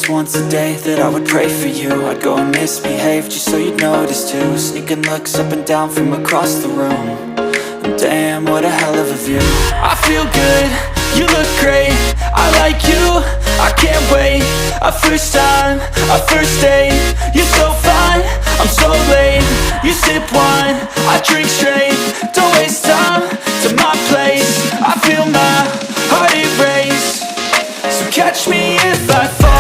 was once a day that I would pray for you. I'd go and misbehave just so you'd notice too. Sneaking looks up and down from across the room. And damn, what a hell of a view. I feel good, you look great, I like you, I can't wait. A first time, a first date, you're so fine, I'm so late. You sip wine, I drink straight. Don't waste time to my place. I feel my heart erase. So catch me if I fall.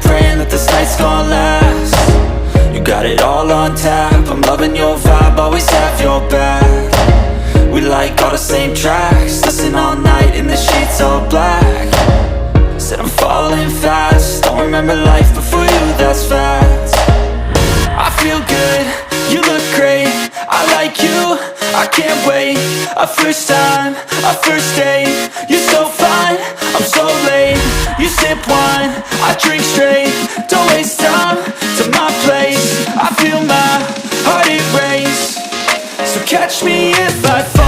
Praying that this night's gonna last. You got it all on tap, I'm loving your vibe, always have your back. We like all the same tracks, listen all night in the sheets all black. Said I'm falling fast, don't remember life before you, that's fact. I feel good, you look great, I like you, I can't wait. A first time, a first date, you're so fine, I'm so late. You sip wine, I drink straight. Don't waste time to my place. I feel my heart erase. So catch me if I fall.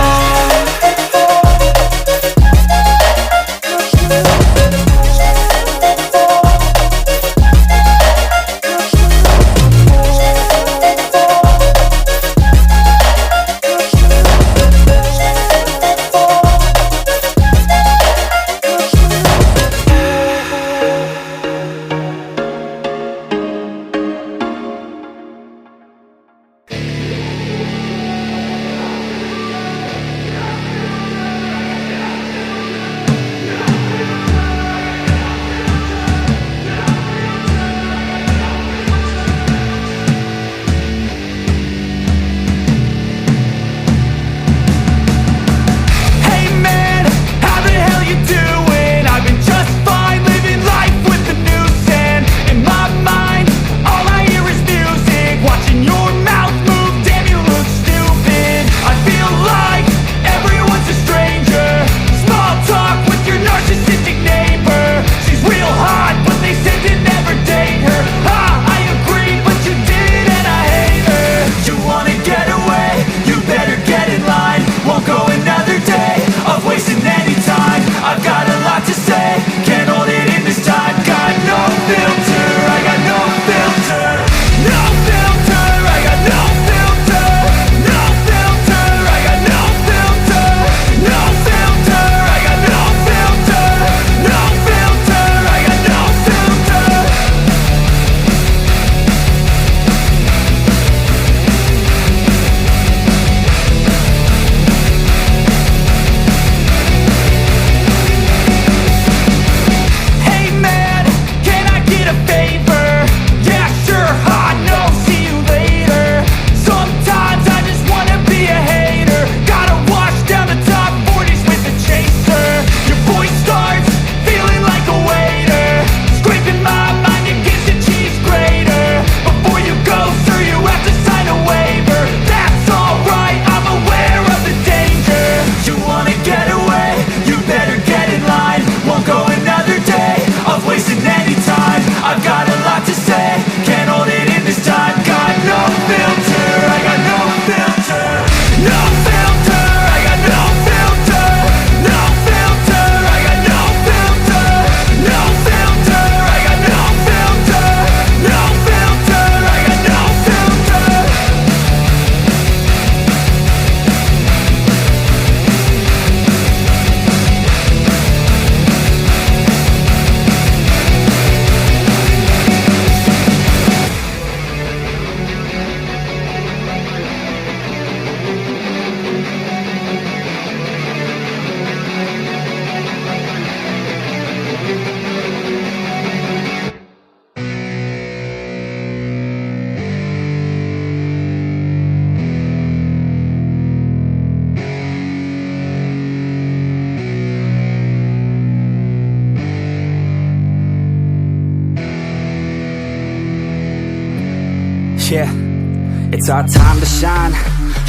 Yeah, it's our time to shine.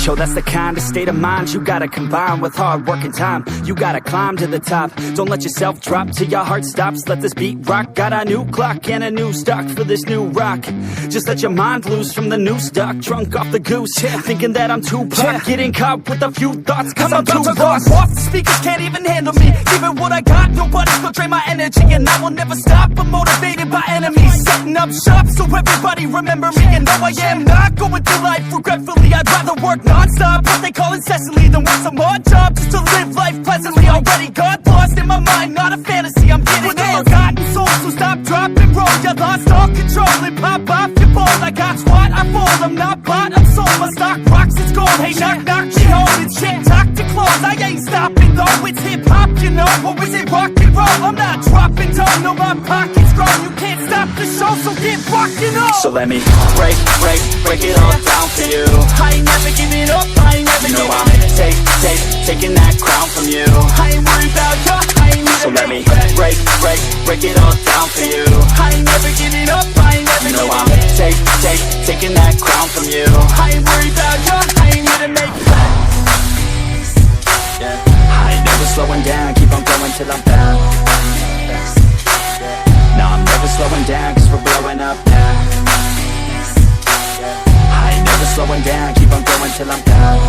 Yo, that's the kind of state of mind you gotta combine with hard work and time. You gotta climb to the top. Don't let yourself drop till your heart stops. Let this beat rock. Got a new clock and a new stock for this new rock. Just let your mind loose from the new stock. Drunk off the goose, thinking that I'm too pop. Getting caught with a few thoughts cause I'm too lost. Off the speakers can't even handle me. Giving what I got, nobody's gonna drain my energy. And I will never stop, I'm motivated by enemies. Setting up shop so everybody remember me. And though I am not going through life regretfully, I'd rather work non-stop, what they call incessantly, than work some odd job just to live life pleasantly. Already got lost in my mind, not a fantasy, I'm getting there. Forgotten souls, so stop, drop, and roll. You lost all control and pop off your ball. I got squat, I fall, I'm not bought, I'm sold. My stock rocks, it's gold. Hey, knock, knock, me home. It's shit, talk to close. I ain't stopping though, it's hip-hop, you know. Or is it rock and roll? I'm not dropping down, no, my pocket's grown. You can't stop the show, so get rockin' on. So let me break it all down for you. I ain't never giving up, I ain't never giving up. Taking that crown from you. I ain't worried about you, I ain't never. So let me break it all down for you. I ain't never giving up, I ain't never giving up. Taking that crown from you. I ain't worried about you, I ain't here to make plans. I ain't never slowing down, keep on going till I'm down. No, I'm never slowing down, cause we're blowing up now. I ain't never slowing down, keep on going till I'm down.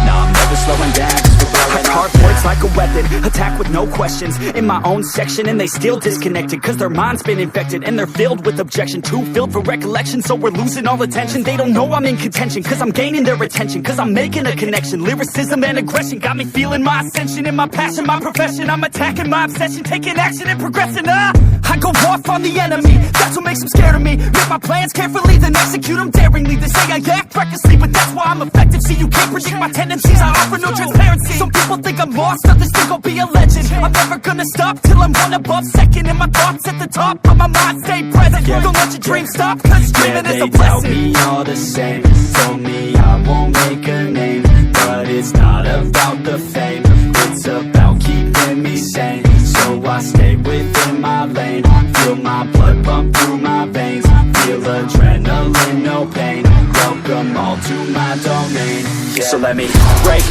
No, I'm never slowing down, cause we're blowing up. Hard words like a weapon, attack with no questions. In my own section and they still disconnected, cause their mind's been infected and they're filled with objection. Too filled for recollection, so we're losing all attention. They don't know I'm in contention, cause I'm gaining their attention. Cause I'm making a connection, lyricism and aggression got me feeling my ascension. In my passion, my profession, I'm attacking my obsession. Taking action and progressing, I go off on the enemy, that's what makes them scared of me. Make my plans carefully, then execute them daringly. They say I act recklessly, but that's why I'm effective. See, you can't predict my tendencies, I offer no transparency. Some people think I'm lost, others think I'll be a legend. I'm never gonna stop till I'm one above second. And my thoughts at the top, but my mind stay present. Don't let your dreams stop, cause dreaming is a blessing. They tell me all the same, told me I won't make a name. But it's not about the fame, it's about keeping me sane. So I stay within my lane, feel my blood pump through my veins. Feel adrenaline, no pain, welcome all to my domain. So let me break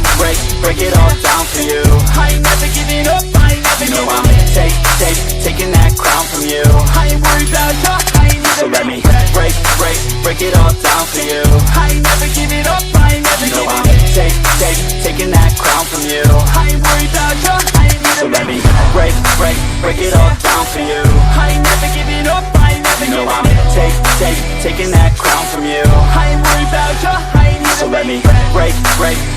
it all down for you. I ain't never giving up, I ain't never giving up. I'm taking that crown from you. I ain't worried about you, I ain't never. So let me break it all down for you. I ain't never giving up, I ain't never giving up. I'm taking that crown from you. I ain't worried about you, I ain't never. So let me break it all down for you. I ain't never giving up, I ain't never giving up. I'm taking that crown from you. I ain't worried about you, I ain't never. So let me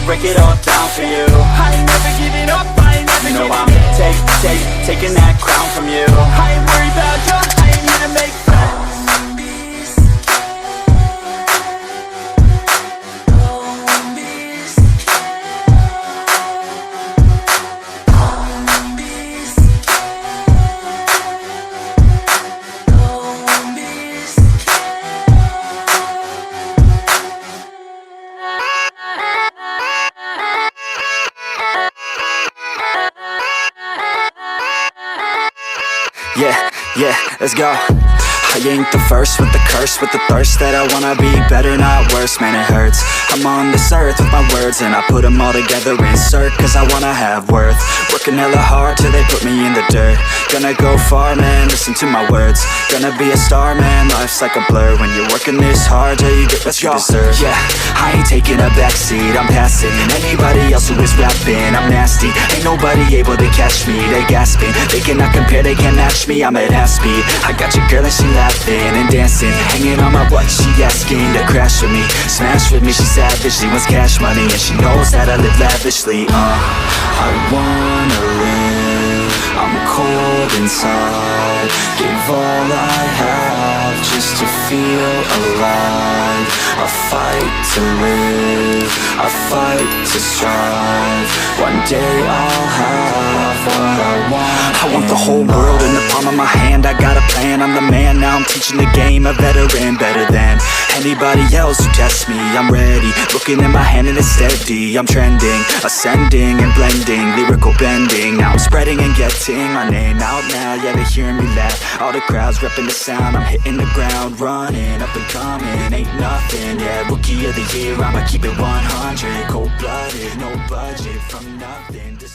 break it all down for you. I ain't never giving up, I ain't never giving up. I'm taking that crown from you. I ain't worried about you, I ain't here to make friends. Yeah, let's go. I ain't the first with the curse, with the thirst that I wanna be better, not worse, man it hurts. I'm on this earth with my words and I put them all together, insert, cause I wanna have worth. Working hella hard till they put me in the dirt. Gonna go far, man, listen to my words. Gonna be a star, man, life's like a blur. When you're working this hard, yeah, you get what you deserve. Yeah, I ain't taking a backseat, I'm passing anybody else who is rapping. I'm nasty, ain't nobody able to catch me. They gasping, they cannot compare, they can't match me. I'm at half speed, I got your girl and she laughing and dancing, hanging on my butt, she asking to crash with me, smash with me, she savage, she wants cash money, and she knows that I live lavishly. I wanna live, I'm cold inside, give all I have just to feel alive. I fight to live, I fight to strive, one day I'll have what I want. I want the whole world in the palm of my hand, I got a plan, I'm the man, now I'm teaching the game, a veteran better than anybody else who tests me, I'm ready. Looking at my hand and it's steady. I'm trending, ascending and blending, lyrical bending. Now I'm spreading and getting my name out now. Yeah, they hearing me laugh. All the crowds repping the sound. I'm hitting the ground running, up and coming, ain't nothing. Yeah, rookie of the year, I'ma keep it 100. Cold-blooded, no budget, from nothing to